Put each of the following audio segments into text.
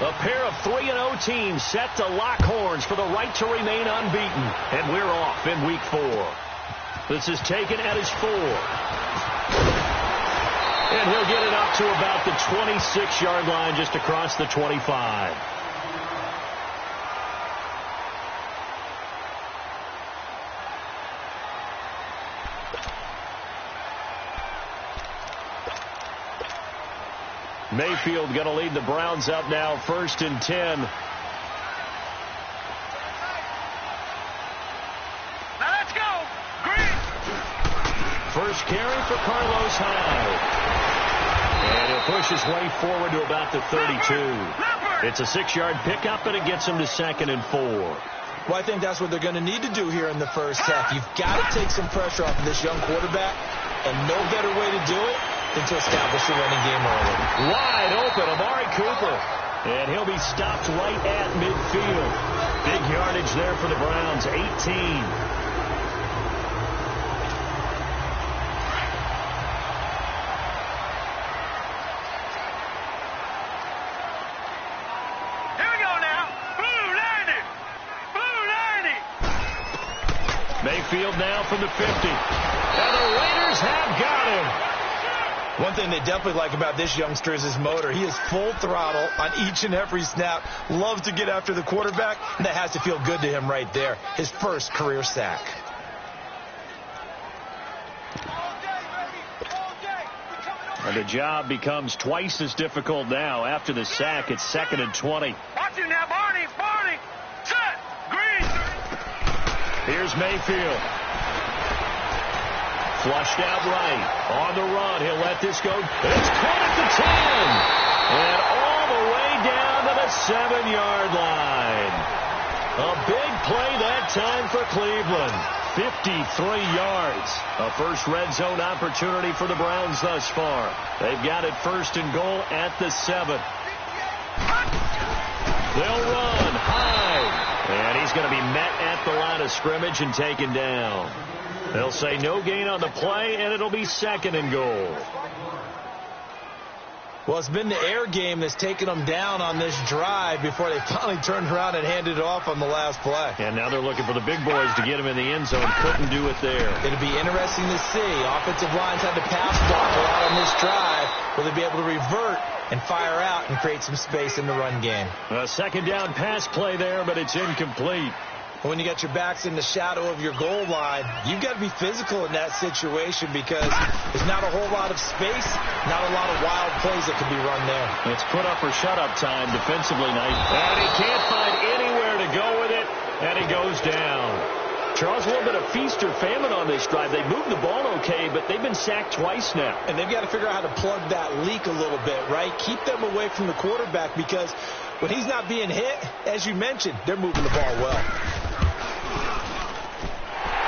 A pair of 3-0 teams set to lock horns for the right to remain unbeaten. And we're off in week 4. This is taken at his 4. And he'll get it up to about the 26-yard line, just across the 25. Mayfield going to lead the Browns up now, 1st and 10. Now let's go. Green. First carry for Carlos Hyde. And he'll push his way forward to about the 32. It's a 6-yard pickup, and it gets him to 2nd and 4. Well, I think that's what they're going to need to do here in the first half. You've got to take some pressure off of this young quarterback, and no better way to do it than to establish a running game early. Wide open, Amari Cooper. And he'll be stopped right at midfield. Big yardage there for the Browns, 18. Here we go now. Blue 90. Blue 90. Mayfield now from the 50. And the Raiders have got him. One thing they definitely like about this youngster is his motor. He is full throttle on each and every snap. Loves to get after the quarterback, and that has to feel good to him right there. His first career sack. And the job becomes twice as difficult now. After the sack, it's 2nd and 20. Watch it now, Barney. Barney. Set. Green. Here's Mayfield. Flushed out right. On the run. He'll let this go. It's caught at the 10. And all the way down to the 7-yard line. A big play that time for Cleveland. 53 yards. A first red zone opportunity for the Browns thus far. They've got it 1st and goal at the 7. They'll run high. And he's going to be met at the line of scrimmage and taken down. They'll say no gain on the play, and it'll be 2nd and goal. Well, it's been the air game that's taken them down on this drive before they finally turned around and handed it off on the last play. And now they're looking for the big boys to get him in the end zone. Couldn't do it there. It'll be interesting to see. Offensive lines had to pass block a lot on this drive. Will they be able to revert and fire out and create some space in the run game? A 2nd down pass play there, but it's incomplete. When you got your backs in the shadow of your goal line, you've got to be physical in that situation because there's not a whole lot of space, not a lot of wild plays that can be run there. It's put up or shut up time defensively, Knight. And he can't find anywhere to go with it, and he goes down. Charles, a little bit of feast or famine on this drive. They moved the ball okay, but they've been sacked twice now. And they've got to figure out how to plug that leak a little bit, right? Keep them away from the quarterback because when he's not being hit, as you mentioned, they're moving the ball well.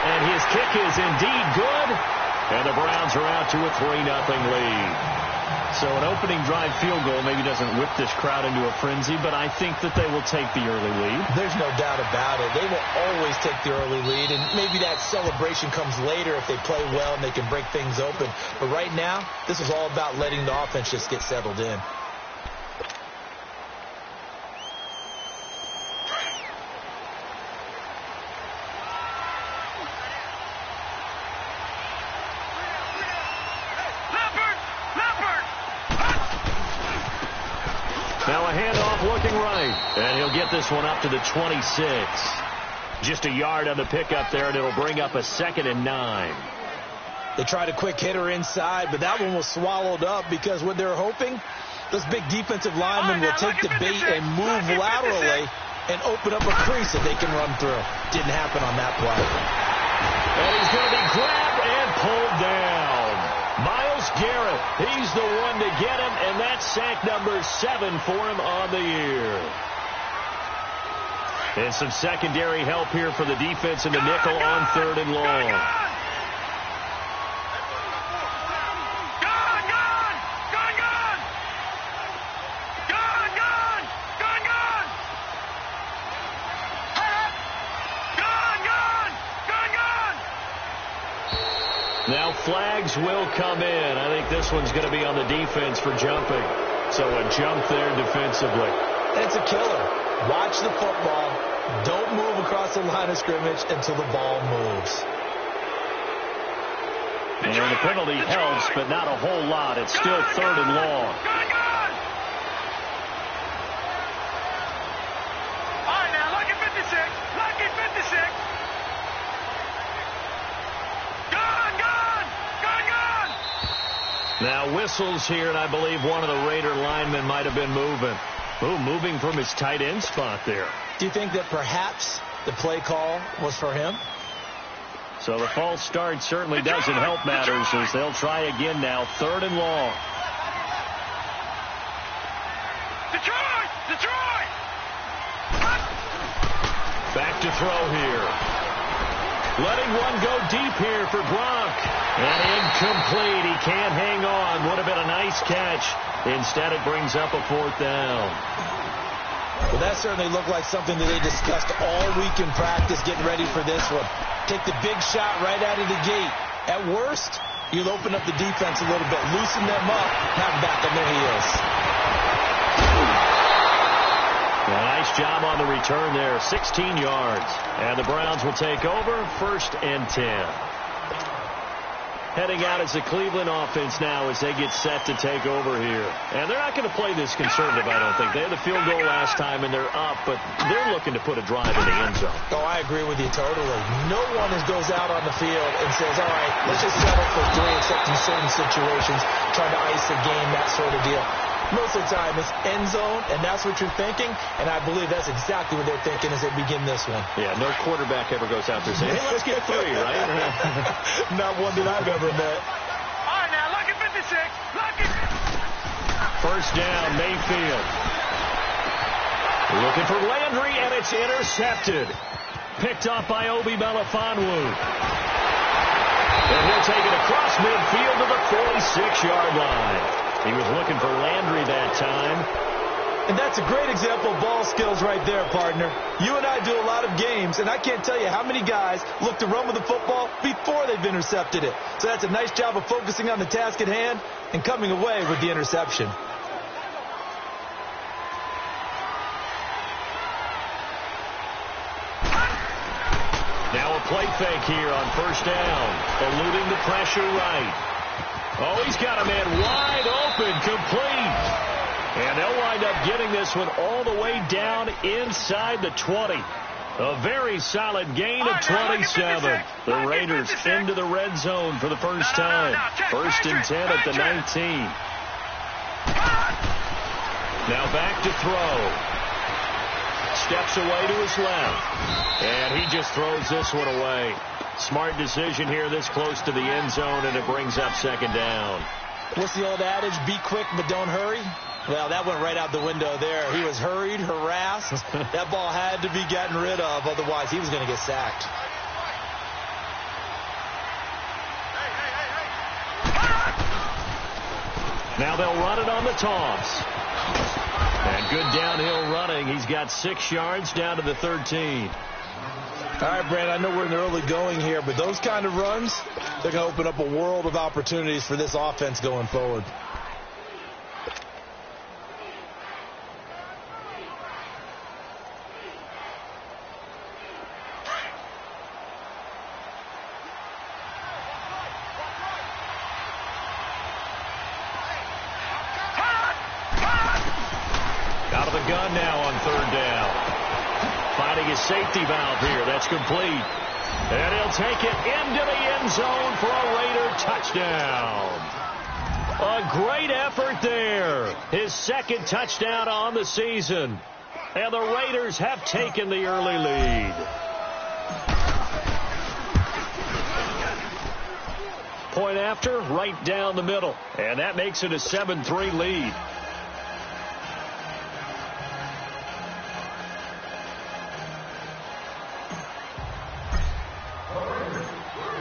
And his kick is indeed good. And the Browns are out to a 3-0 lead. So an opening drive field goal maybe doesn't whip this crowd into a frenzy, but I think that they will take the early lead. There's no doubt about it. They will always take the early lead, and maybe that celebration comes later if they play well and they can break things open. But right now, this is all about letting the offense just get settled in. Now a handoff looking right. And he'll get this one up to the 26. Just a yard on the pickup there, and it'll bring up a 2nd and 9. They tried a quick hitter inside, but that one was swallowed up because what they're hoping, those big defensive linemen will take the bait and move laterally and open up a crease that they can run through. Didn't happen on that play. And he's going to be grabbed and pulled down. Myles Garrett, he's the one to get him, and that's sack number 7 for him on the year. And some secondary help here for the defense in the nickel on 3rd and long. Now flags will come in. I think this one's going to be on the defense for jumping. So a jump there defensively. And it's a killer. Watch the football. Don't move across the line of scrimmage until the ball moves. And the penalty helps, but not a whole lot. It's still 3rd and long. All right, now, lucky 56. Lucky 56. Gone. Now whistles here, and I believe one of the Raider linemen might have been moving. Ooh, moving from his tight end spot there. Do you think that perhaps the play call was for him? So the false start certainly doesn't help matters as they'll try again now. 3rd and long. Detroit! Back to throw here. Letting one go deep here for Gronk. And incomplete. He can't hang on. Would have been a nice catch. Instead, it brings up a 4th down. Well, that certainly looked like something that they discussed all week in practice, getting ready for this one. Take the big shot right out of the gate. At worst, you'll open up the defense a little bit, loosen them up, have back on their heels. Well, nice job on the return there, 16 yards. And the Browns will take over, 1st and 10. Heading out as the Cleveland offense now as they get set to take over here. And they're not going to play this conservative, I don't think. They had the field goal last time, and they're up, but they're looking to put a drive in the end zone. Oh, I agree with you totally. No one goes out on the field and says, all right, let's just settle for 3, except in certain situations, trying to ice the game, that sort of deal. Most of the time, it's end zone, and that's what you're thinking, and I believe that's exactly what they're thinking as they begin this one. Yeah, no quarterback ever goes out there saying, hey, let's get 3, right? Not one that I've ever met. All right, now, lucky 56. Lucky. 1st down, Mayfield. Looking for Landry, and it's intercepted. Picked off by Obi Melifonwu. And he'll take it across midfield to the 46-yard line. He was looking for Landry that time. And that's a great example of ball skills right there, partner. You and I do a lot of games, and I can't tell you how many guys look to run with the football before they've intercepted it. So that's a nice job of focusing on the task at hand and coming away with the interception. Now a play fake here on 1st down. Eluding the pressure right. Oh, he's got a man wide open, complete. And they'll wind up getting this one all the way down inside the 20. A very solid gain of 27. The Raiders into the red zone for the first time. 1st and 10 at the 19. Now back to throw. Steps away to his left. And he just throws this one away. Smart decision here this close to the end zone, and it brings up 2nd down. What's the old adage? Be quick, but don't hurry. Well, that went right out the window there. He was hurried, harassed. That ball had to be gotten rid of, otherwise he was going to get sacked. Now they'll run it on the toss. And good downhill running. He's got 6 yards down to the 13. All right, Brand, I know we're in the early going here, but those kind of runs, they're going to open up a world of opportunities for this offense going forward. Out of the gun now on 3rd down. Finding his safety valve here. That's complete. And he'll take it into the end zone for a Raider touchdown. A great effort there. His 2nd touchdown on the season. And the Raiders have taken the early lead. Point after, right down the middle. And that makes it a 7-3 lead.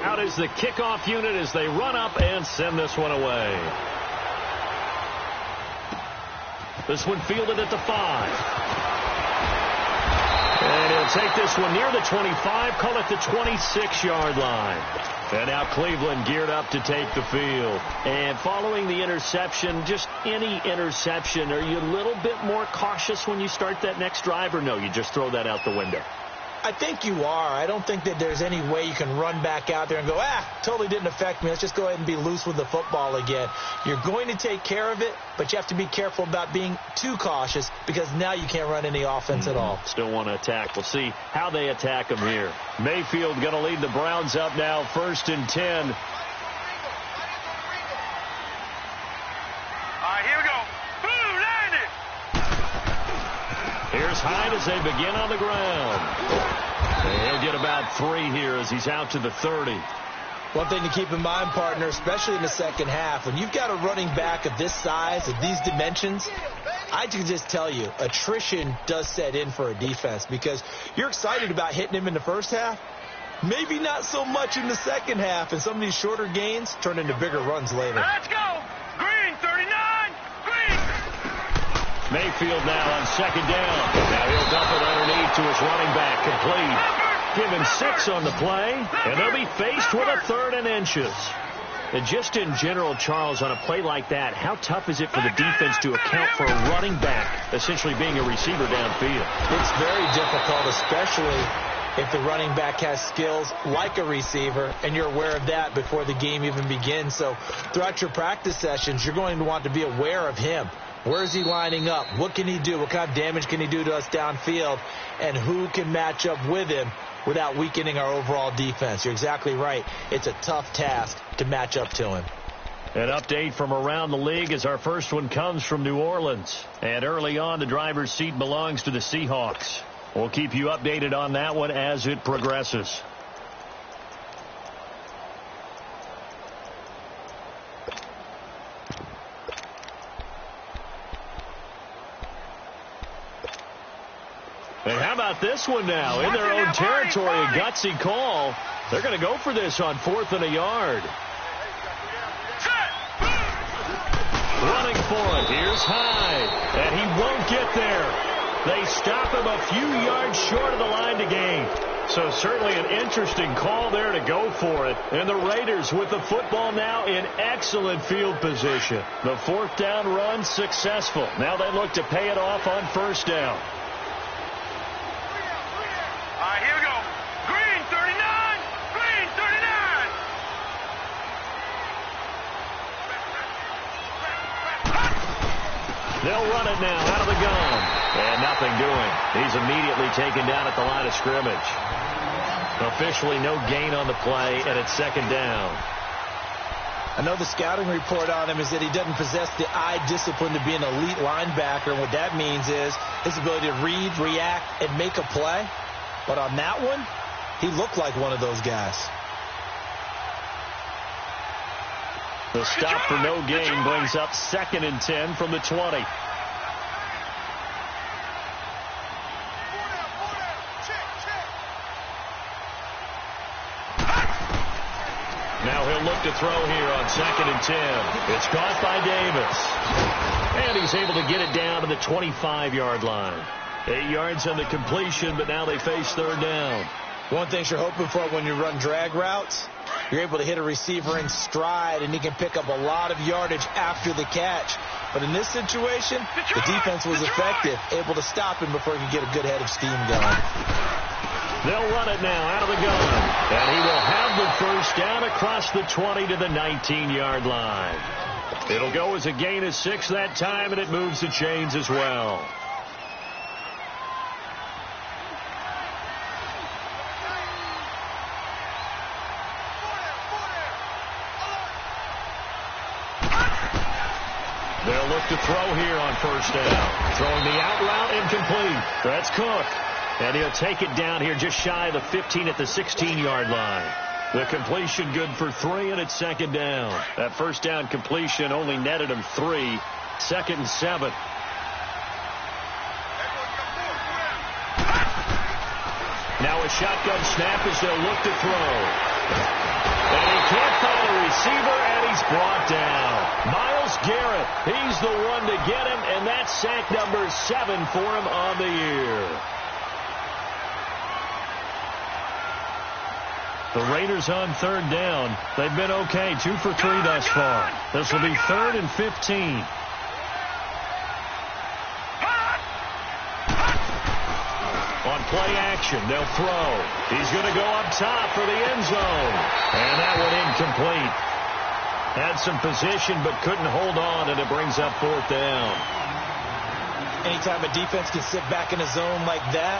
Out is the kickoff unit as they run up and send this one away. This one fielded at the 5. And he'll take this one near the 25, call it the 26-yard line. And now Cleveland geared up to take the field. And following the interception, just any interception, are you a little bit more cautious when you start that next drive, or no, you just throw that out the window? I think you are. I don't think that there's any way you can run back out there and go, totally didn't affect me. Let's just go ahead and be loose with the football again. You're going to take care of it, but you have to be careful about being too cautious because now you can't run any offense at all. Still want to attack. We'll see how they attack them here. Mayfield going to lead the Browns up now, 1st and 10. All right, here we go. Boom, landed. Here's Hyde as they begin on the ground. And he'll get about 3 here as he's out to the 30. One thing to keep in mind, partner, especially in the second half, when you've got a running back of this size, of these dimensions, I can just tell you, attrition does set in for a defense because you're excited about hitting him in the first half. Maybe not so much in the second half, and some of these shorter gains turn into bigger runs later. Let's go. Green, 39. Green. Mayfield now on 2nd down. Now he'll dump it underneath to his running back, complete. Give him 6 on the play, and they'll be faced with a 3rd and inches. And just in general, Charles, on a play like that, how tough is it for the defense to account for a running back essentially being a receiver downfield? It's very difficult, especially if the running back has skills like a receiver, and you're aware of that before the game even begins. So throughout your practice sessions, you're going to want to be aware of him. Where is he lining up? What can he do? What kind of damage can he do to us downfield? And who can match up with him without weakening our overall defense? You're exactly right. It's a tough task to match up to him. An update from around the league as our first one comes from New Orleans. And early on, the driver's seat belongs to the Seahawks. We'll keep you updated on that one as it progresses. And how about this one now? In their own territory, a gutsy call. They're going to go for this on 4th and a yard. Running for it. Here's Hyde. And he won't get there. They stop him a few yards short of the line to gain. So certainly an interesting call there to go for it. And the Raiders with the football now in excellent field position. The 4th down run successful. Now they look to pay it off on 1st down. All right, here we go. Green, 39. Green, 39. They'll run it now out of the gun. And nothing doing. He's immediately taken down at the line of scrimmage. Officially no gain on the play, and it's 2nd down. I know the scouting report on him is that he doesn't possess the eye discipline to be an elite linebacker. And what that means is his ability to read, react, and make a play. But on that one, he looked like one of those guys. The stop for no gain brings up 2nd and 10 from the 20. Now he'll look to throw here on 2nd and 10. It's caught by Davis. And he's able to get it down to the 25-yard line. 8 yards on the completion, but now they face 3rd down. One thing you're hoping for when you run drag routes, you're able to hit a receiver in stride, and he can pick up a lot of yardage after the catch. But in this situation, the defense was effective, able to stop him before he could get a good head of steam going. They'll run it now out of the gun. And he will have the 1st down across the 20 to the 19-yard line. It'll go as a gain of 6 that time, and it moves the chains as well. They'll look to throw here on 1st down. Throwing the out route incomplete. That's Cook. And he'll take it down here just shy of the 15 at the 16-yard line. The completion good for 3, and it's 2nd down. That 1st down completion only netted him 3. 2nd and 7. Now a shotgun snap as they'll look to throw. And he can't find a receiver, and he's brought down. Myles Garrett, he's the one to get him, and that's sack number 7 for him on the year. The Raiders on third down. They've been okay, 2 for 3 thus far. This will be 3rd and 15. On play action, they'll throw. He's going to go up top for the end zone. And that one incomplete. Had some position but couldn't hold on, and it brings up 4th down. Anytime a defense can sit back in a zone like that,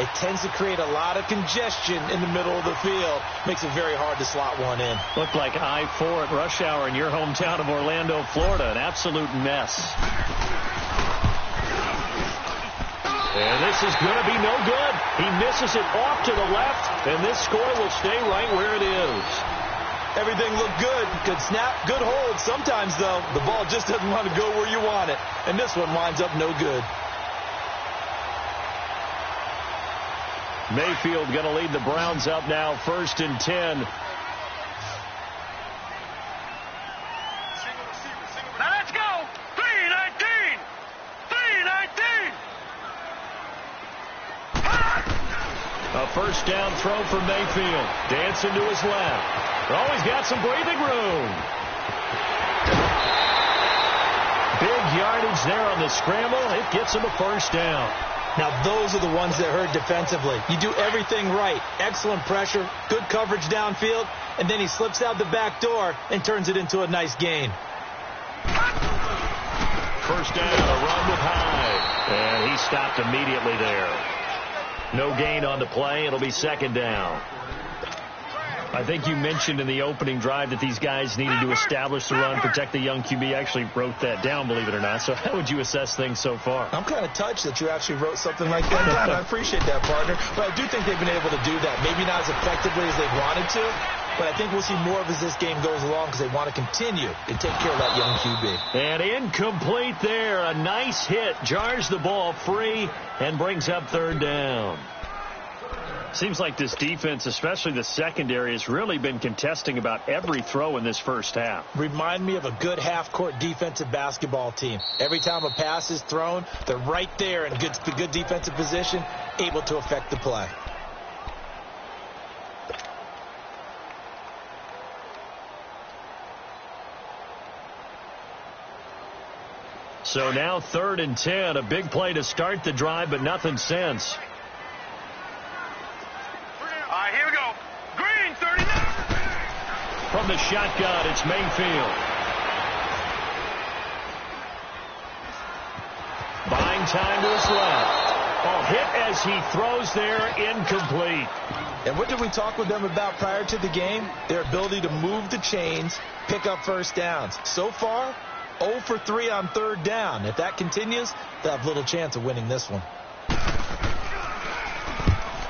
it tends to create a lot of congestion in the middle of the field. Makes it very hard to slot one in. Looked like I-4 at rush hour in your hometown of Orlando, Florida. An absolute mess. And this is going to be no good. He misses it off to the left, and this score will stay right where it is. Everything looked good. Good snap, good hold. Sometimes, though, the ball just doesn't want to go where you want it. And this one winds up no good. Mayfield going to lead the Browns up now, 1st and 10. Now let's go. 3-19. 3-19. A first down throw for Mayfield. Dancing to his left. Oh, he's got some breathing room. Big yardage there on the scramble. It gets him a first down. Now, those are the ones that hurt defensively. You do everything right. Excellent pressure, good coverage downfield, and then he slips out the back door and turns it into a nice gain. First down, a run with Hyde. And he stopped immediately there. No gain on the play. It'll be 2nd down. I think you mentioned in the opening drive that these guys needed to establish the run, protect the young QB. I actually wrote that down, believe it or not. So how would you assess things so far? I'm kind of touched that you actually wrote something like that down. I appreciate that, partner. But I do think they've been able to do that. Maybe not as effectively as they wanted to, but I think we'll see more of as this game goes along because they want to continue to take care of that young QB. And incomplete there. A nice hit. Jars the ball free and brings up 3rd down. Seems like this defense, especially the secondary, has really been contesting about every throw in this first half. Remind me of a good half-court defensive basketball team. Every time a pass is thrown, they're right there in good defensive position, able to affect the play. So now 3rd and 10. A big play to start the drive, but nothing since. Here we go. Green, 39. From the shotgun, it's Mayfield. Buying time to his left. Oh, hit as he throws there, incomplete. And what did we talk with them about prior to the game? Their ability to move the chains, pick up first downs. So far, 0 for 3 on 3rd down. If that continues, they'll have little chance of winning this one.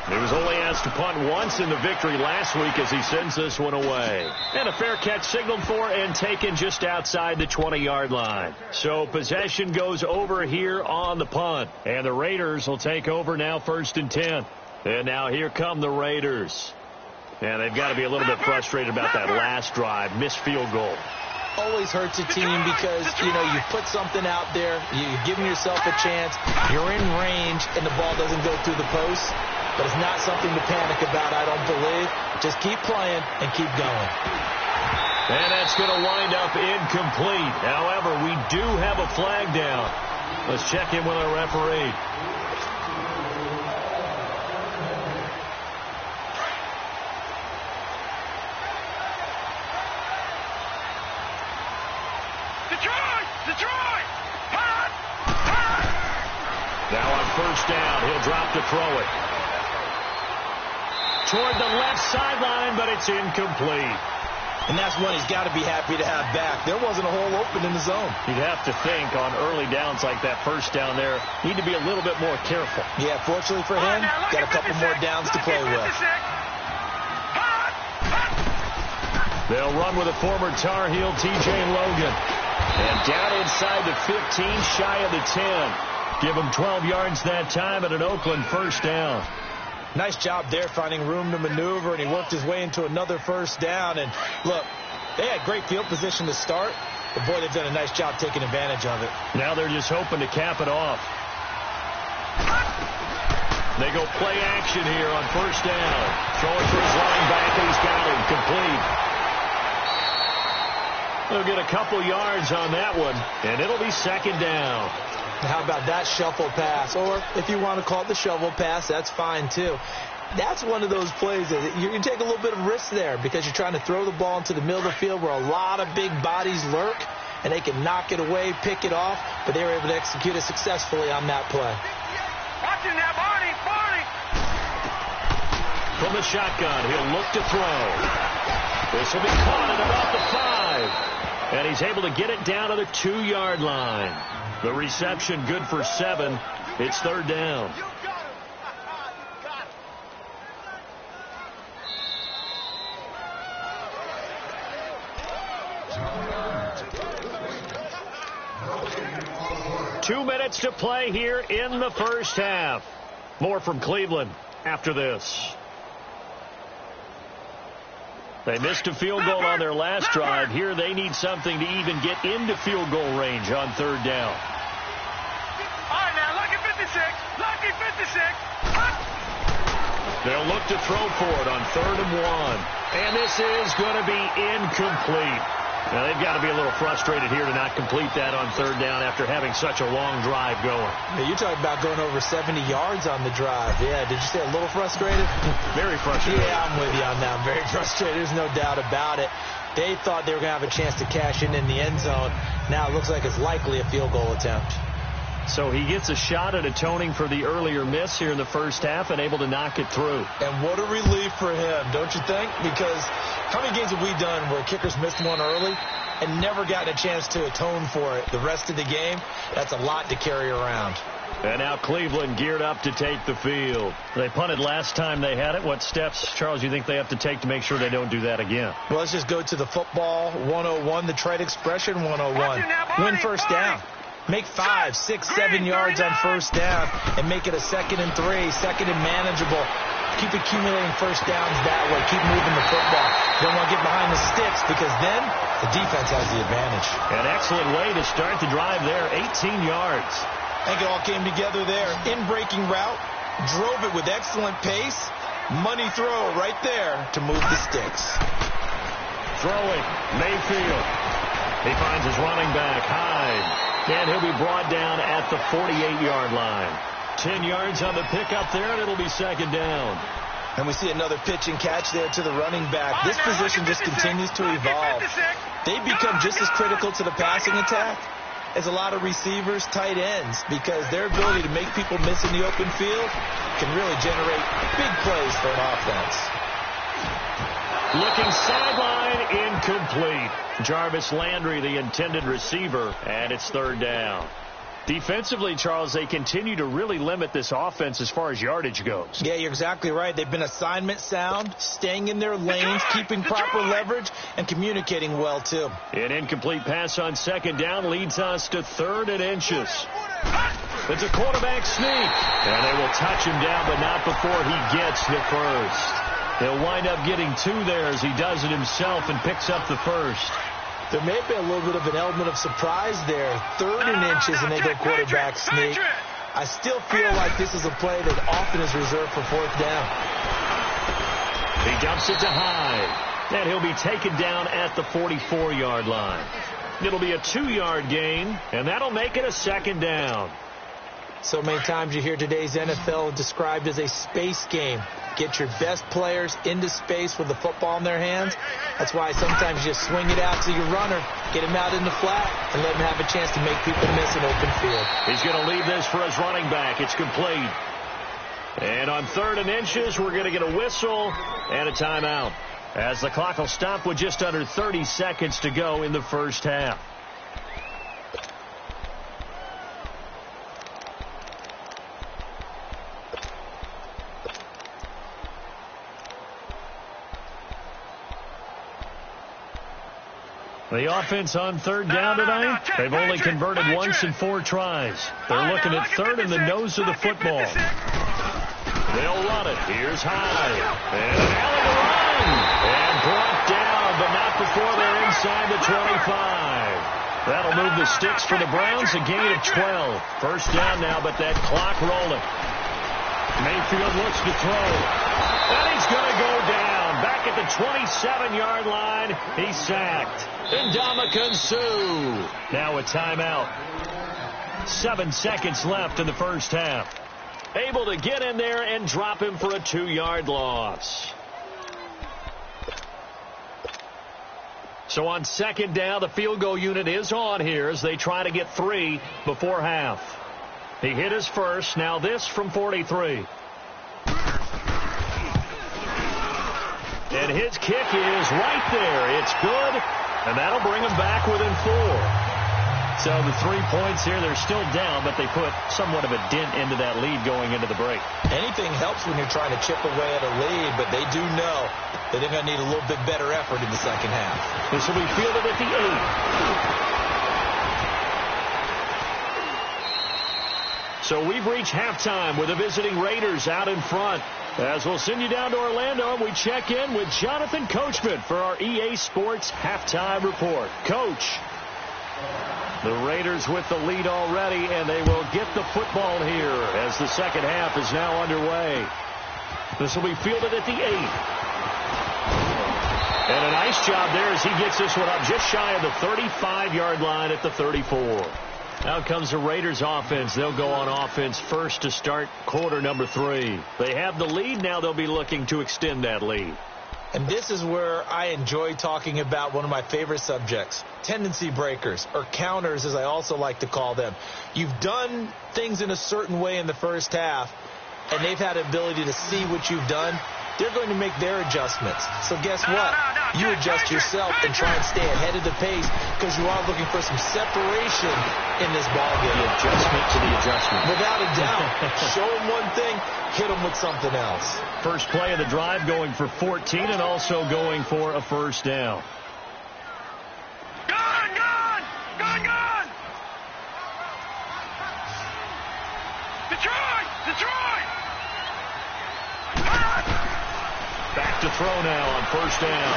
He was only asked to punt once in the victory last week as he sends this one away. And a fair catch signaled for and taken just outside the 20-yard line. So possession goes over here on the punt. And the Raiders will take over now 1st and 10. And now here come the Raiders. And they've got to be a little bit frustrated about that last drive. Missed field goal. Always hurts a team because, you put something out there, you're giving yourself a chance, you're in range, and the ball doesn't go through the post. But it's not something to panic about, I don't believe. Just keep playing and keep going. And that's going to wind up incomplete. However, we do have a flag down. Let's check in with our referee. Detroit! Now on 1st down, he'll drop to throw it. Toward the left sideline, but it's incomplete. And that's one he's got to be happy to have back. There wasn't a hole open in the zone. You'd have to think on early downs like that first down there, need to be a little bit more careful. Yeah, fortunately for him, got a couple more downs to play with. They'll run with a former Tar Heel, T.J. Logan. And down inside the 15, shy of the 10. Give him 12 yards that time at an Oakland first down. Nice job there finding room to maneuver, and he worked his way into another first down. And look, they had great field position to start, but boy, they've done a nice job taking advantage of it. Now they're just hoping to cap it off. They go play action here on first down. Throwing for his running back, and he's got him complete. They'll get a couple yards on that one, and it'll be second down. How about that shuffle pass? Or if you want to call it the shovel pass, that's fine too. That's one of those plays that you take a little bit of risk there because you're trying to throw the ball into the middle of the field where a lot of big bodies lurk, and they can knock it away, pick it off, but they were able to execute it successfully on that play. Watching that, Barney! From the shotgun, he'll look to throw. This will be caught at about the 5. And he's able to get it down to the 2-yard line. The reception good for 7. It's third down. Two minutes to play here in the first half. More from Cleveland after this. They missed a field goal on their last drive. Here they need something to even get into field goal range on third down. All right, now, lucky 56. Lucky 56. They'll look to throw for it on 3rd and 1. And this is going to be incomplete. Now, they've got to be a little frustrated here to not complete that on third down after having such a long drive going. Yeah, you're talking about going over 70 yards on the drive. Yeah, did you say a little frustrated? Very frustrated. Yeah, I'm with you on that. I'm very frustrated. There's no doubt about it. They thought they were going to have a chance to cash in the end zone. Now it looks like it's likely a field goal attempt. So he gets a shot at atoning for the earlier miss here in the first half and able to knock it through. And what a relief for him, don't you think? Because how many games have we done where kickers missed one early and never gotten a chance to atone for it the rest of the game? That's a lot to carry around. And now Cleveland geared up to take the field. They punted last time they had it. What steps, Charles, you think they have to take to make sure they don't do that again? Well, let's just go to the football 101, the trite expression 101. Win first down. Make 5, 6, 7 yards on first down and make it a 2nd and 3, 2nd and manageable. Keep accumulating first downs that way. Keep moving the football. Don't want to get behind the sticks because then the defense has the advantage. An excellent way to start the drive there, 18 yards. I think it all came together there. In-breaking route, drove it with excellent pace. Money throw right there to move the sticks. Throwing, Mayfield. He finds his running back, Hyde. And he'll be brought down at the 48-yard line. 10 yards on the pickup there, and it'll be second down. And we see another pitch and catch there to the running back. This position just continues to evolve. They become just as critical to the passing attack as a lot of receivers, tight ends, because their ability to make people miss in the open field can really generate big plays for an offense. Looking sideline, incomplete. Jarvis Landry, the intended receiver, and it's third down. Defensively, Charles, they continue to really limit this offense as far as yardage goes. Yeah, you're exactly right. They've been assignment sound, staying in their lanes, keeping proper leverage, and communicating well, too. An incomplete pass on second down leads us to 3rd and inches. It's a quarterback sneak, and they will touch him down, but not before he gets the first. They'll wind up getting 2 there as he does it himself and picks up the first. There may have been a little bit of an element of surprise there. 3rd and inches, and they go quarterback sneak. I still feel like this is a play that often is reserved for 4th down. He dumps it to Hyde, and he'll be taken down at the 44-yard line. It'll be a 2-yard gain, and that'll make it a second down. So many times you hear today's NFL described as a space game. Get your best players into space with the football in their hands. That's why sometimes you just swing it out to your runner, get him out in the flat, and let him have a chance to make people miss an open field. He's going to leave this for his running back. It's complete. And on 3rd and inches, we're going to get a whistle and a timeout, as the clock will stop with just under 30 seconds to go in the first half. The offense on 3rd down tonight, they've only converted once in 4 tries. They're looking at 3rd in the nose of the football. They'll run it. Here's Hyde. And an alley to run. And brought down, but not before they're inside the 25. That'll move the sticks for the Browns, a gain of 12. First down now, but that clock rolling. Mayfield looks to throw. And he's going to go down. Back at the 27-yard line. He's sacked. Ndamukong Suh. Now a timeout. 7 seconds left in the first half. Able to get in there and drop him for a 2-yard loss. So on second down, the field goal unit is on here as they try to get 3 before half. He hit his first. Now this from 43. And his kick is right there. It's good, and that'll bring him back within 4. So the 3 points here, they're still down, but they put somewhat of a dent into that lead going into the break. Anything helps when you're trying to chip away at a lead, but they do know that they're going to need a little bit better effort in the second half. This will be fielded at the 8. So we've reached halftime with the visiting Raiders out in front. As we'll send you down to Orlando, we check in with Jonathan Coachman for our EA Sports Halftime Report. Coach. The Raiders with the lead already, and they will get the football here as the second half is now underway. This will be fielded at the 8. And a nice job there as he gets this one up just shy of the 35-yard line at the 34. Out comes the Raiders offense. They'll go on offense first to start quarter number 3. They have the lead. Now they'll be looking to extend that lead. And this is where I enjoy talking about one of my favorite subjects, tendency breakers, or counters as I also like to call them. You've done things in a certain way in the first half, and they've had the ability to see what you've done. They're going to make their adjustments. So guess what? You adjust yourself and try and stay ahead of the pace because you are looking for some separation in this ballgame. The adjustment to the adjustment. Without a doubt. Show them one thing, hit them with something else. First play of the drive going for 14 and also going for a first down. Gone! Detroit! Back to throw now on first down.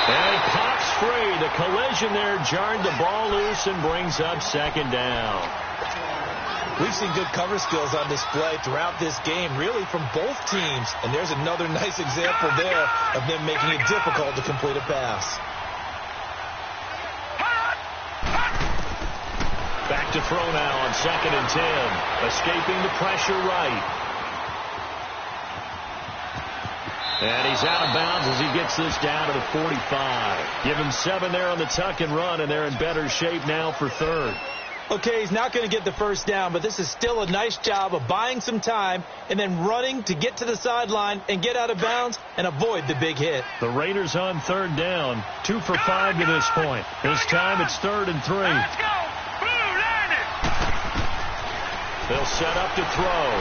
And it pops free. The collision there jarred the ball loose and brings up second down. We've seen good cover skills on display throughout this game, really from both teams. And there's another nice example there of them making it difficult to complete a pass. Back to throw now on 2nd and 10. Escaping the pressure right. And he's out of bounds as he gets this down to the 45. Give him 7 there on the tuck and run, and they're in better shape now for third. Okay, he's not going to get the first down, but this is still a nice job of buying some time and then running to get to the sideline and get out of bounds and avoid the big hit. The Raiders on third down, 2 for 5 to this point. This time it's 3rd and 3. Let's go! Blue landed! They'll set up to throw.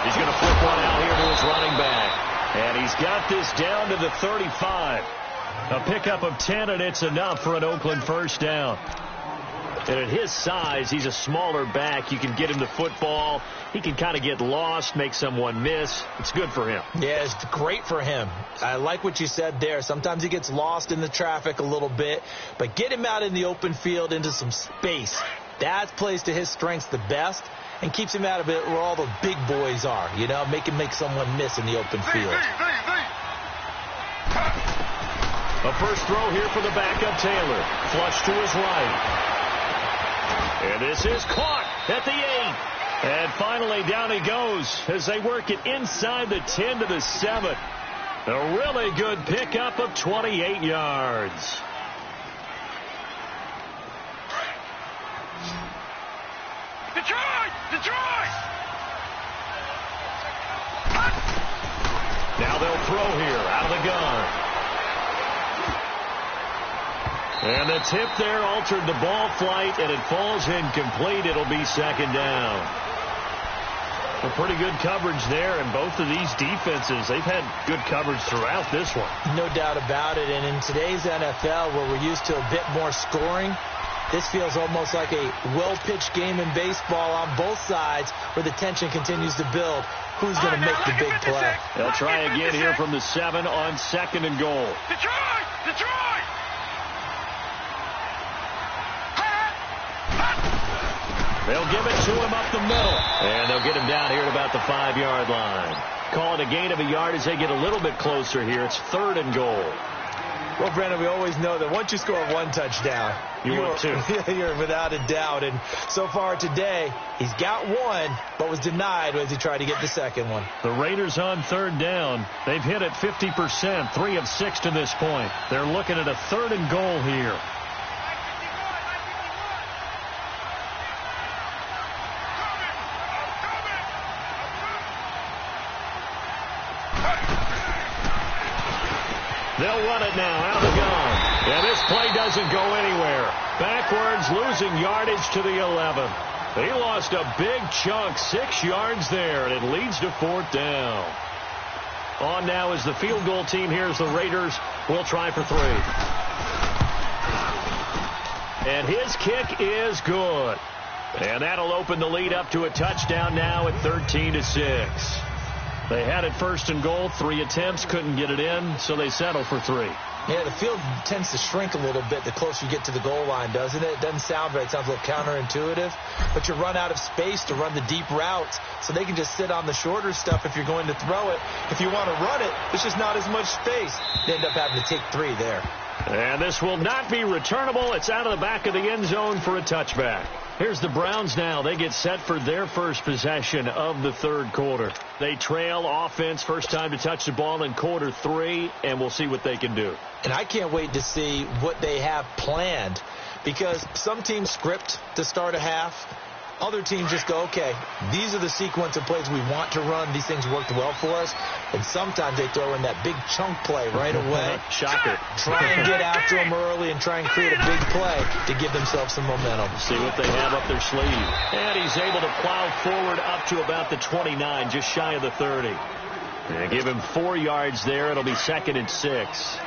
He's going to flip one out here to his running back. And he's got this down to the 35. A pickup of 10, and it's enough for an Oakland first down. And at his size, he's a smaller back. You can get him the football. He can kind of get lost, make someone miss. It's good for him. Yeah, it's great for him. I like what you said there. Sometimes he gets lost in the traffic a little bit. But get him out in the open field into some space. That plays to his strengths the best and keeps him out of it where all the big boys are. You know, make someone miss in the open field. A first throw here for the backup Taylor. Flush to his right. And this is caught at the 8. And finally down he goes as they work it inside the 10 to the 7. A really good pickup of 28 yards. Detroit! Now they'll throw here out of the gun. And the tip there altered the ball flight, and it falls incomplete. It'll be second down. A pretty good coverage there, and both of these defenses, they've had good coverage throughout this one. No doubt about it, and in today's NFL, where we're used to a bit more scoring, this feels almost like a well-pitched game in baseball on both sides where the tension continues to build. Who's going to make the big play? They'll try again here from the 7 on 2nd and goal. They'll give it to him up the middle. And they'll get him down here at about the 5-yard line. Call it a gain of a yard as they get a little bit closer here. It's 3rd and goal. Well, Brandon, we always know that once you score 1 touchdown, you're without a doubt. And so far today, he's got 1, but was denied as he tried to get the second one. The Raiders on 3rd down. They've hit it 50%, 3 of 6 to this point. They're looking at a 3rd and goal here. They'll run it now out of the gun. And this play doesn't go anywhere. Backwards, losing yardage to the 11. He lost a big chunk, 6 yards there, and it leads to 4th down. On now is the field goal team here as the Raiders will try for 3. And his kick is good. And that'll open the lead up to a touchdown now at 13-6. They had it 1st and goal, 3 attempts, couldn't get it in, so they settle for 3. Yeah, the field tends to shrink a little bit the closer you get to the goal line, doesn't it? It doesn't sound right. It sounds a little counterintuitive. But you run out of space to run the deep routes, so they can just sit on the shorter stuff if you're going to throw it. If you want to run it, there's just not as much space. They end up having to take 3 there. And this will not be returnable. It's out of the back of the end zone for a touchback. Here's the Browns now. They get set for their first possession of the 3rd quarter. They trail offense, first time to touch the ball in quarter 3, and we'll see what they can do. And I can't wait to see what they have planned, because some teams script to start a half. Other teams just go, okay, these are the sequence of plays we want to run. These things worked well for us. And sometimes they throw in that big chunk play right away. Shocker. Try and get after them early and try and create a big play to give themselves some momentum. See what they have up their sleeve. And he's able to plow forward up to about the 29, just shy of the 30. And give him 4 yards there. It'll be 2nd and 6.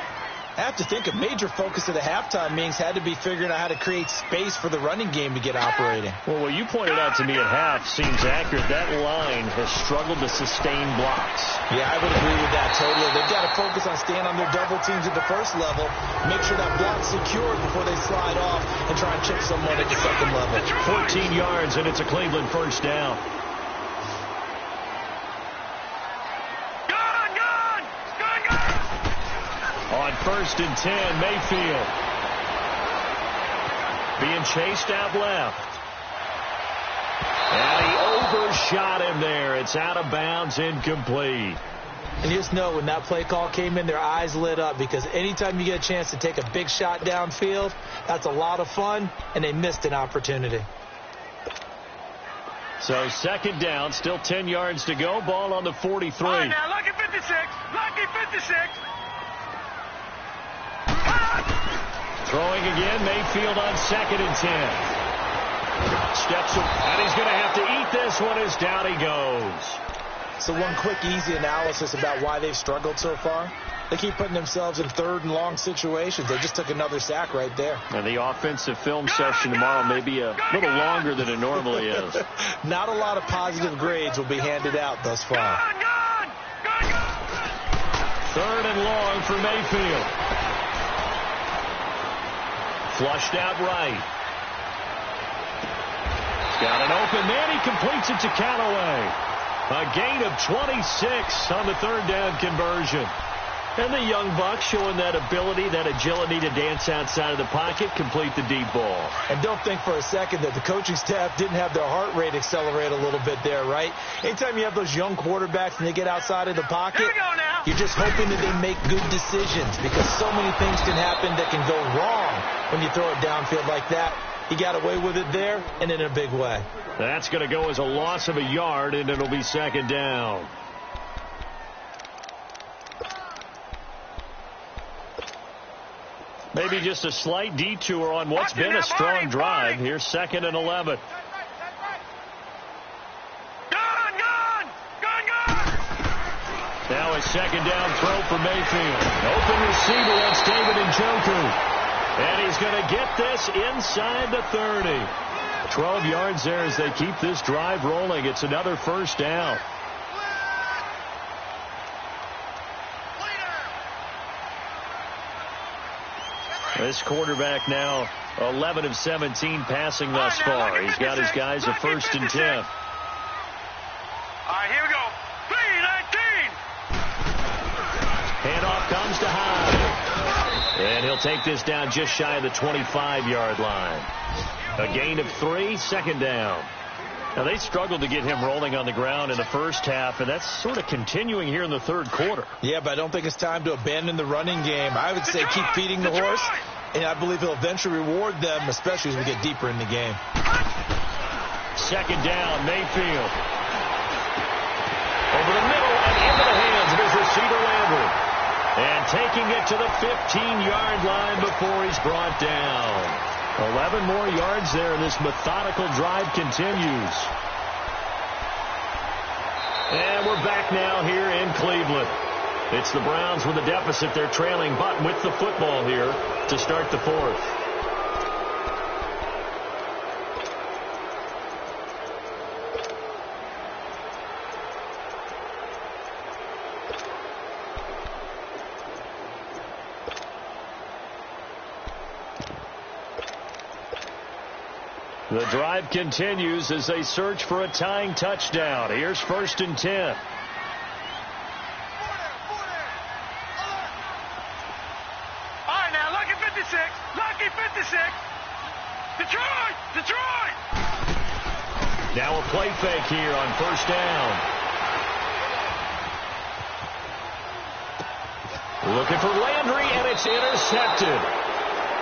I have to think a major focus of the halftime meetings had to be figuring out how to create space for the running game to get operating. Well, what you pointed out to me at half seems accurate. That line has struggled to sustain blocks. Yeah, I would agree with that totally. They've got to focus on staying on their double teams at the first level, make sure that block's secured before they slide off and try and chip someone at the second level. 14 yards, and it's a Cleveland 1st down. On 1st and 10, Mayfield being chased out left. And he overshot him there. It's out of bounds, incomplete. And you just know when that play call came in, their eyes lit up, because anytime you get a chance to take a big shot downfield, that's a lot of fun, and they missed an opportunity. So 2nd down, still 10 yards to go. Ball on the 43. All right, now, lucky 56. Lucky 56. Throwing again, Mayfield on 2nd and 10. Steps up, and he's going to have to eat this one as down he goes. So one quick, easy analysis about why they've struggled so far. They keep putting themselves in 3rd and long situations. They just took another sack right there. And the offensive film session tomorrow may be a little longer than it normally is. Not a lot of positive grades will be handed out thus far. 3rd and long for Mayfield. Flushed out right. Got an open man. He completes it to Callaway. A gain of 26 on the 3rd down conversion. And the young buck showing that ability, that agility to dance outside of the pocket, complete the deep ball. And don't think for a second that the coaching staff didn't have their heart rate accelerate a little bit there, right? Anytime you have those young quarterbacks and they get outside of the pocket, you're just hoping that they make good decisions, because so many things can happen that can go wrong when you throw it downfield like that. He got away with it there, and in a big way. That's going to go as a loss of a yard, and it'll be 2nd down. Maybe just a slight detour on what's been a strong drive. Here's 2nd and 11. Now a 2nd down throw for Mayfield. Open receiver, that's David Njoku. And he's going to get this inside the 30. 12 yards there as they keep this drive rolling. It's another 1st down. This quarterback now 11 of 17 passing thus far. He's got his guys a 1st and 10. All right, here we go. 3-19. Handoff comes to Hyde. And he'll take this down just shy of the 25-yard line. A gain of 3, 2nd down. Now, they struggled to get him rolling on the ground in the first half, and that's sort of continuing here in the 3rd quarter. Yeah, but I don't think it's time to abandon the running game. I would say keep feeding the horse, and I believe he'll eventually reward them, especially as we get deeper in the game. 2nd down, Mayfield. Over the middle and into the hands of his receiver, Landry. And taking it to the 15-yard line before he's brought down. 11 more yards there, and this methodical drive continues. And we're back now here in Cleveland. It's the Browns with a deficit. They're trailing, but with the football here to start the 4th. The drive continues as they search for a tying touchdown. Here's 1st and 10. All right, now, lucky 56. Lucky 56. Detroit. Now a play fake here on 1st down. Looking for Landry, and it's intercepted.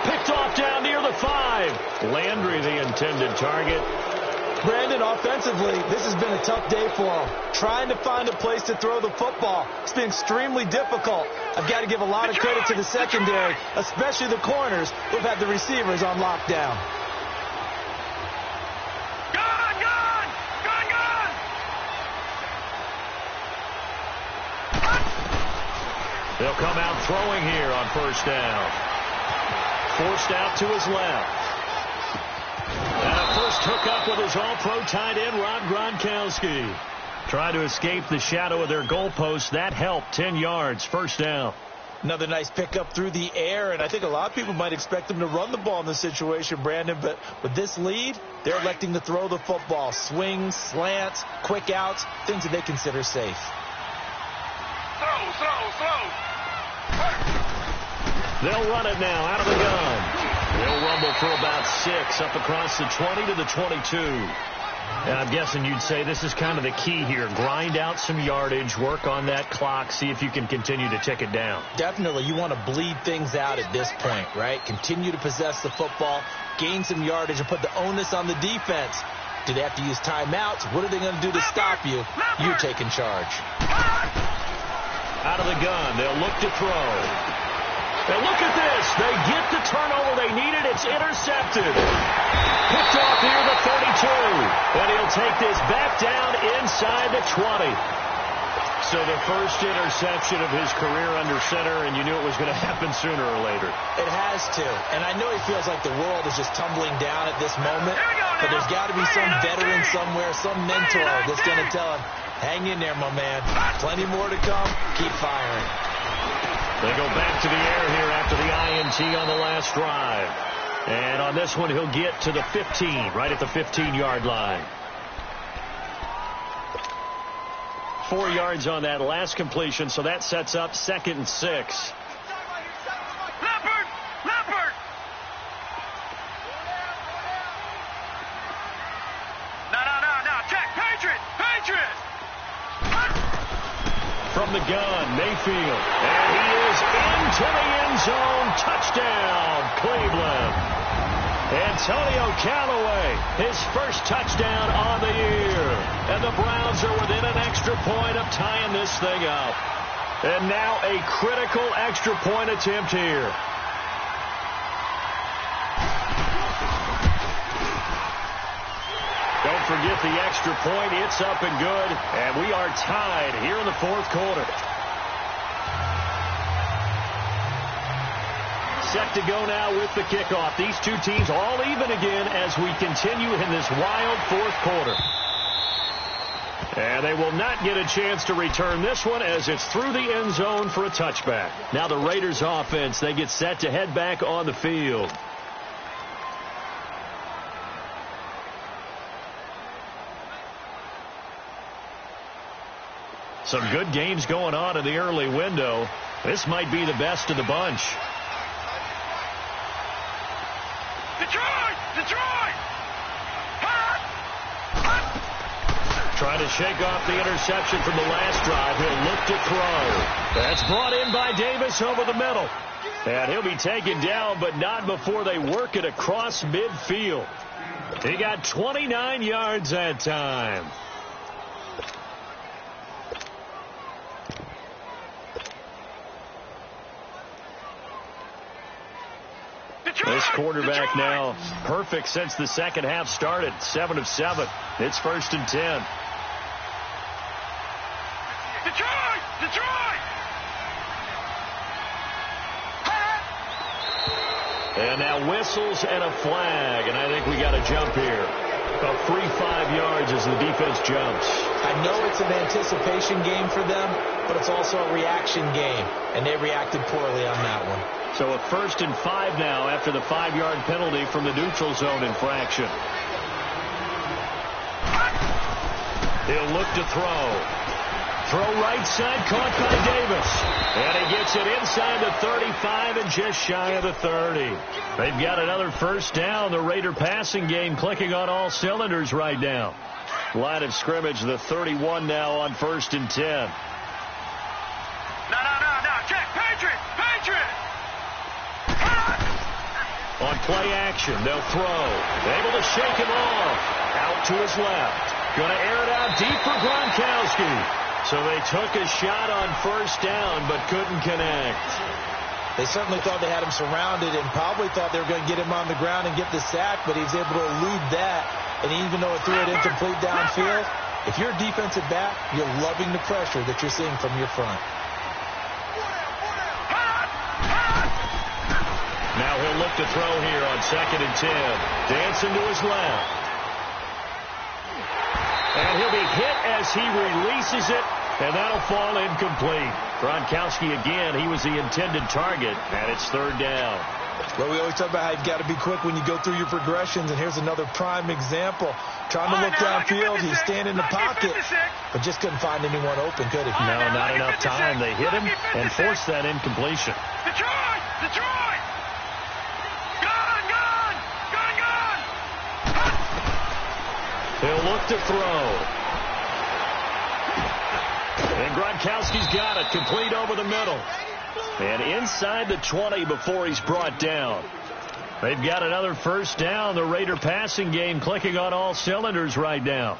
Picked off down near the 5. Landry, the intended target. Brandon, offensively, this has been a tough day for him. Trying to find a place to throw the football. It's been extremely difficult. I've got to give a lot of credit to the secondary, especially the corners who've had the receivers on lockdown. Gun! They'll come out throwing here on 1st down. Forced out to his left. And a first hookup with his all-pro tight end, Rob Gronkowski. Trying to escape the shadow of their goalpost. That helped. 10 yards. 1st down. Another nice pickup through the air, and I think a lot of people might expect them to run the ball in this situation, Brandon, but with this lead, they're electing to throw the football. Swings, slants, quick outs, things that they consider safe. Slow. They'll run it now out of the gun. They'll rumble for about 6 up across the 20 to the 22. And I'm guessing you'd say this is kind of the key here. Grind out some yardage, work on that clock, see if you can continue to tick it down. Definitely. You want to bleed things out at this point, right? Continue to possess the football, gain some yardage, and put the onus on the defense. Do they have to use timeouts? What are they going to do to stop you? You're taking charge. Out of the gun, they'll look to throw. And look at this. They get the turnover they needed. It's intercepted. Picked off near the 32. And he'll take this back down inside the 20. So the first interception of his career under center, and you knew it was going to happen sooner or later. It has to. And I know he feels like the world is just tumbling down at this moment. But there's got to be some veteran somewhere, some mentor that's going to tell him, hang in there, my man. Plenty more to come. Keep firing. They go back to the air here after the INT on the last drive. And on this one, he'll get to the 15, right at the 15-yard line. 4 yards on that last completion, so that sets up 2nd and 6. Leopard! No. Check. Patriot! From the gun, Mayfield. And he is into the end zone. Touchdown, Cleveland. Antonio Callaway, his first touchdown on the year. And the Browns are within an extra point of tying this thing up. And now a critical extra point attempt here. Don't forget the extra point. It's up and good. And we are tied here in the 4th quarter. Set to go now with the kickoff. These two teams all even again as we continue in this wild 4th quarter. And they will not get a chance to return this one as it's through the end zone for a touchback. Now the Raiders offense, they get set to head back on the field. Some good games going on in the early window. This might be the best of the bunch. Detroit! Trying to shake off the interception from the last drive. He'll look to throw. That's brought in by Davis over the middle. And he'll be taken down, but not before they work it across midfield. He got 29 yards that time. This quarterback now perfect since the second half started. 7 of 7. It's 1st and 10. Detroit! And now whistles and a flag, and I think we got to jump here. A free 5 yards as the defense jumps. I know it's an anticipation game for them, but it's also a reaction game, and they reacted poorly on that one. So a 1st and 5 now after the 5-yard penalty from the neutral zone infraction. He'll look to throw. Throw right side, caught by Davis. And he gets it inside the 35 and just shy of the 30. They've got another 1st down. The Raider passing game clicking on all cylinders right now. Line of scrimmage, the 31 now on 1st and 10. No. Check. Patriot! On play action, they'll throw. Able to shake him off. Out to his left. Going to air it out deep for Gronkowski. So they took a shot on 1st down, but couldn't connect. They certainly thought they had him surrounded and probably thought they were going to get him on the ground and get the sack, but he was able to elude that. And even though it threw it incomplete downfield, if you're a defensive back, you're loving the pressure that you're seeing from your front. Now he'll look to throw here on 2nd and 10. Dancing to his left. And he'll be hit as he releases it, and that'll fall incomplete. Gronkowski again, he was the intended target, and it's 3rd down. Well, we always talk about how you've got to be quick when you go through your progressions, and here's another prime example. Trying to look downfield, he's standing in the pocket, but just couldn't find anyone open, could he? No, not enough time. They hit him and forced that incompletion. Detroit! He'll look to throw. And Gronkowski's got it. Complete over the middle. And inside the 20 before he's brought down. They've got another 1st down. The Raider passing game clicking on all cylinders right now.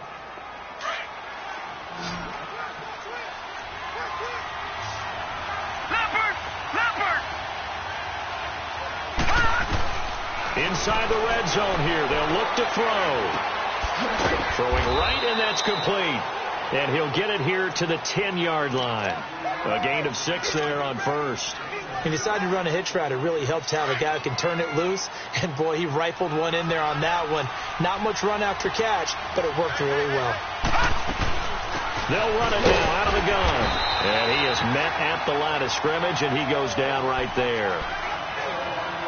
Leopard! Inside the red zone here. They'll look to throw. Throwing right, and that's complete. And he'll get it here to the 10-yard line. A gain of 6 there on 1st. He decided to run a hitch route. It really helped to have a guy who can turn it loose. And, boy, he rifled one in there on that one. Not much run after catch, but it worked really well. They'll run it now out of the gun. And he is met at the line of scrimmage, and he goes down right there.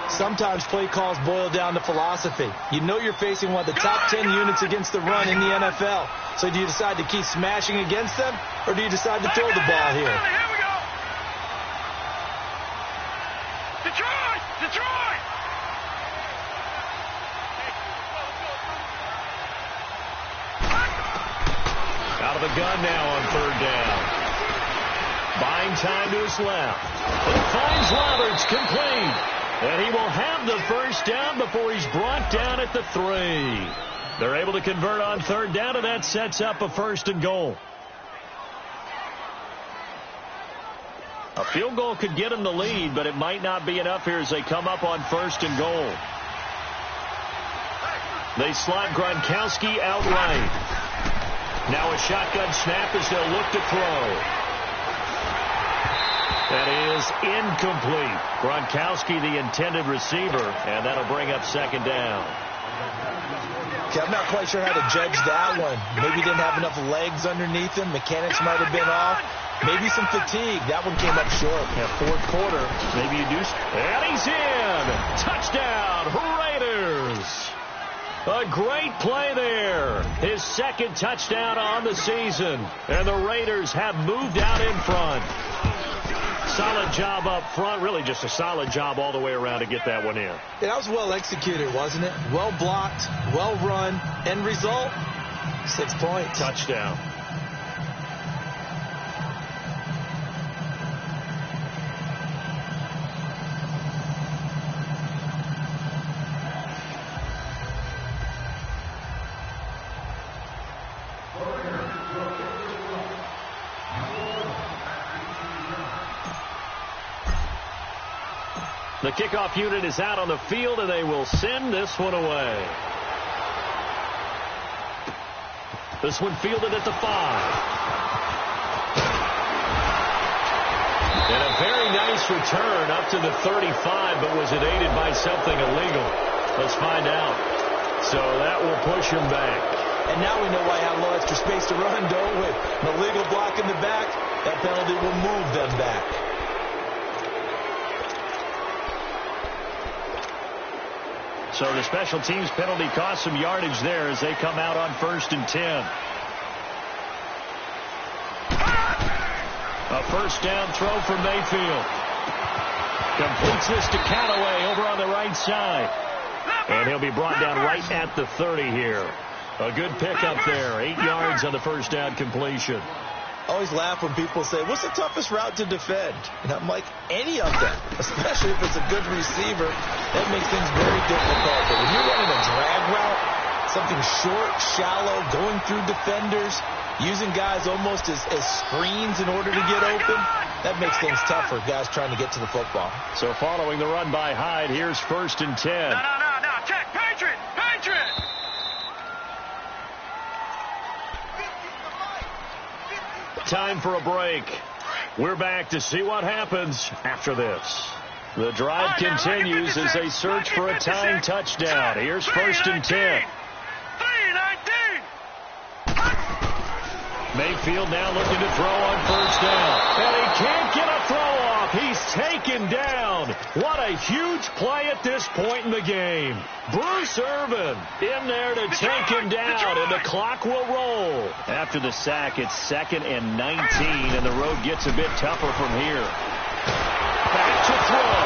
Sometimes play calls boil down to philosophy. You know you're facing one of the top 10 units against the run in the NFL. So do you decide to keep smashing against them, or do you decide to throw the ball here? Here we go! Detroit! Out of the gun now on 3rd down. Buying time to his left. It finds Roberts, complete. And he will have the 1st down before he's brought down at the 3. They're able to convert on 3rd down, and that sets up a 1st and goal. A field goal could get them the lead, but it might not be enough here as they come up on 1st and goal. They slot Gronkowski out right. Now a shotgun snap as they'll look to throw. That is incomplete. Gronkowski, the intended receiver, and that'll bring up 2nd down. Okay, I'm not quite sure how to judge that one. Maybe didn't have enough legs underneath him. Mechanics might have been off. Maybe some fatigue. That one came up short. Yeah, fourth quarter. Maybe you do. And he's in. Touchdown, Raiders. A great play there. His second touchdown on the season. And the Raiders have moved out in front. Solid job up front. Really just a solid job all the way around to get that one in. Yeah, that was well executed, wasn't it? Well blocked, well run. End result, 6 points. Touchdown. The kickoff unit is out on the field, and they will send this one away. This one fielded at the 5. And a very nice return up to the 35, but was it aided by something illegal? Let's find out. So that will push him back. And now we know why he had a little extra space to run, don't we? An illegal block in the back, that penalty will move them back. So the special teams penalty cost some yardage there as they come out on 1st and 10. A first down throw for Mayfield. Completes this to Callaway over on the right side. And he'll be brought down right at the 30 here. A good pickup there. 8 yards on the first down completion. I always laugh when people say, what's the toughest route to defend? And I'm like, any of them, especially if it's a good receiver. That makes things very difficult. But when you're running a drag route, something short, shallow, going through defenders, using guys almost as screens in order to get open, that makes things tougher, guys trying to get to the football. So following the run by Hyde, here's 1st and 10. No. Check. Patriot. Time for a break. We're back to see what happens after this. The drive continues as they search for a tying touchdown. Here's 1st and 10. 3-19. Mayfield now looking to throw on 1st down. And he can't get a throw off. He's taken down. What a huge play at this point in the game. Bruce Irvin in there to take him down, and the clock will roll. After the sack, it's 2nd and 19, and the road gets a bit tougher from here. Back to throw.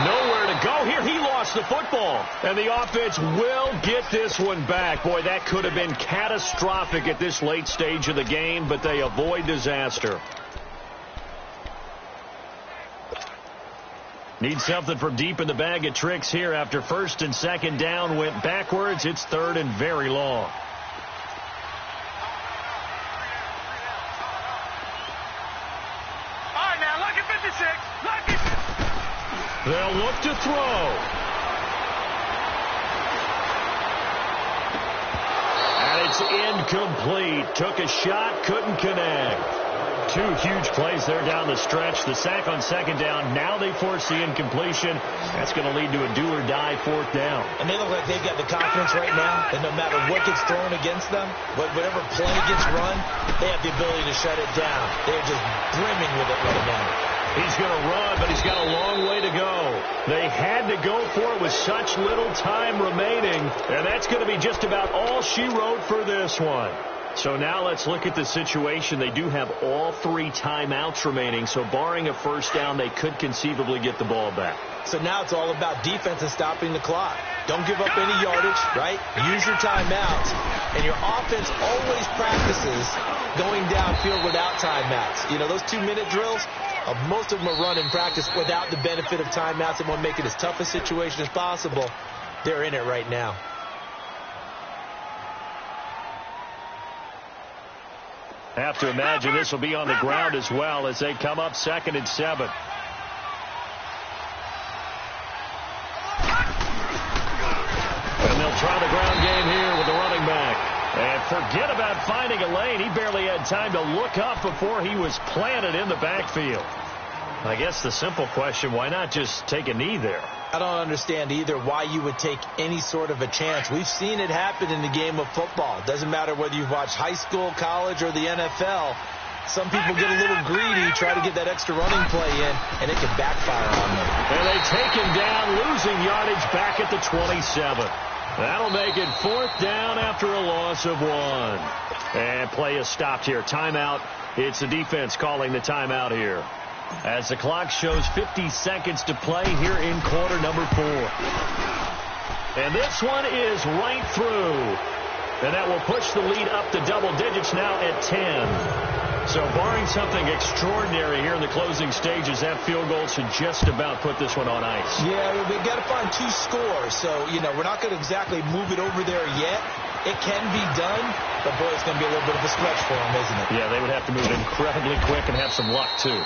Nowhere to go here. He lost the football, and the offense will get this one back. Boy, that could have been catastrophic at this late stage of the game, but they avoid disaster. Need something from deep in the bag of tricks here after 1st and 2nd down went backwards. It's 3rd and very long. All right, now, look at 56. They'll look to throw. And it's incomplete. Took a shot, couldn't connect. 2 huge plays there down the stretch. The sack on 2nd down. Now they force the incompletion. That's going to lead to a do-or-die 4th down. And they look like they've got the confidence right now that no matter what gets thrown against them, whatever play gets run, they have the ability to shut it down. They're just brimming with it right now. He's going to run, but he's got a long way to go. They had to go for it with such little time remaining, and that's going to be just about all she wrote for this one. So now let's look at the situation. They do have all 3 timeouts remaining, so barring a first down, they could conceivably get the ball back. So now it's all about defense and stopping the clock. Don't give up any yardage, right? Use your timeouts. And your offense always practices going downfield without timeouts. You know, those 2-minute drills, most of them are run in practice without the benefit of timeouts. They want to make it as tough a situation as possible. They're in it right now. Have to imagine this will be on the ground as well as they come up 2nd and 7. And they'll try the ground game here with the running back. And forget about finding a lane. He barely had time to look up before he was planted in the backfield. I guess the simple question, why not just take a knee there? I don't understand either why you would take any sort of a chance. We've seen it happen in the game of football. It doesn't matter whether you've watched high school, college, or the NFL. Some people get a little greedy, try to get that extra running play in, and it can backfire on them. And they take him down, losing yardage back at the 27. That'll make it 4th down after a loss of 1. And play is stopped here. Timeout. It's the defense calling the timeout here, as the clock shows 50 seconds to play here in quarter number 4. And this one is right through. And that will push the lead up to double digits now at 10. So barring something extraordinary here in the closing stages, that field goal should just about put this one on ice. Yeah, we've got to find 2 scores. So, we're not going to exactly move it over there yet. It can be done, but, boy, it's going to be a little bit of a stretch for them, isn't it? Yeah, they would have to move incredibly quick and have some luck, too.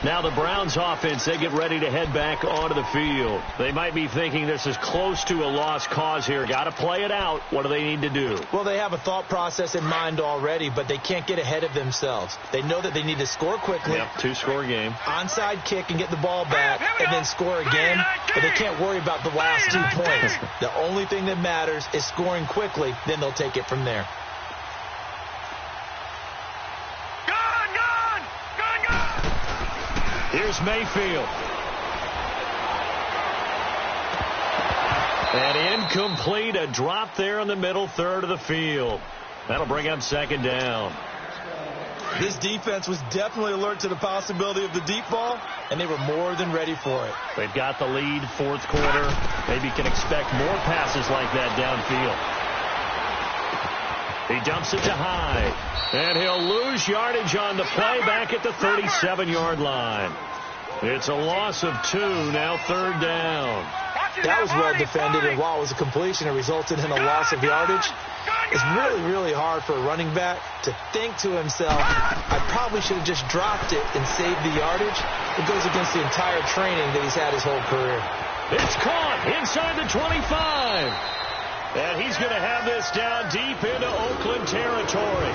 Now the Browns offense, they get ready to head back onto the field. They might be thinking this is close to a lost cause here. Got to play it out. What do they need to do? Well, they have a thought process in mind already, but they can't get ahead of themselves. They know that they need to score quickly. Yep, 2-score game. Onside kick and get the ball back and then score again, but they can't worry about the last 2 points. The only thing that matters is scoring quickly, then they'll take it from there. Here's Mayfield. And incomplete, a drop there in the middle third of the field. That'll bring up 2nd down. This defense was definitely alert to the possibility of the deep ball, and they were more than ready for it. They've got the lead, 4th quarter. Maybe can expect more passes like that downfield. He dumps it to Hyde. And he'll lose yardage on the play back at the 37-yard line. It's a loss of 2, now 3rd down. That was well defended, and while it was a completion, it resulted in a loss of yardage. It's really, really hard for a running back to think to himself, I probably should have just dropped it and saved the yardage. It goes against the entire training that he's had his whole career. It's caught inside the 25. And he's going to have this down deep into Oakland territory.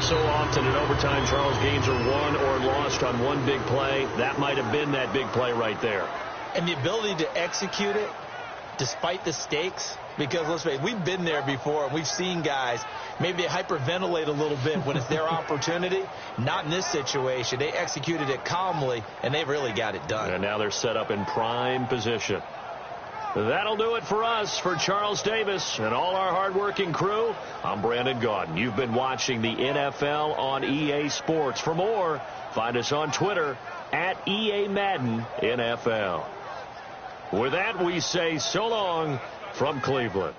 So often in overtime, Charles, games are won or lost on one big play. That might have been that big play right there. And the ability to execute it despite the stakes, because let's face it, we've been there before. We've seen guys, maybe they hyperventilate a little bit when it's their opportunity. Not in this situation. They executed it calmly, and they've really got it done. And now they're set up in prime position. That'll do it for us. For Charles Davis and all our hardworking crew, I'm Brandon Gaudin. You've been watching the NFL on EA Sports. For more, find us on Twitter at EA Madden NFL. With that, we say so long from Cleveland.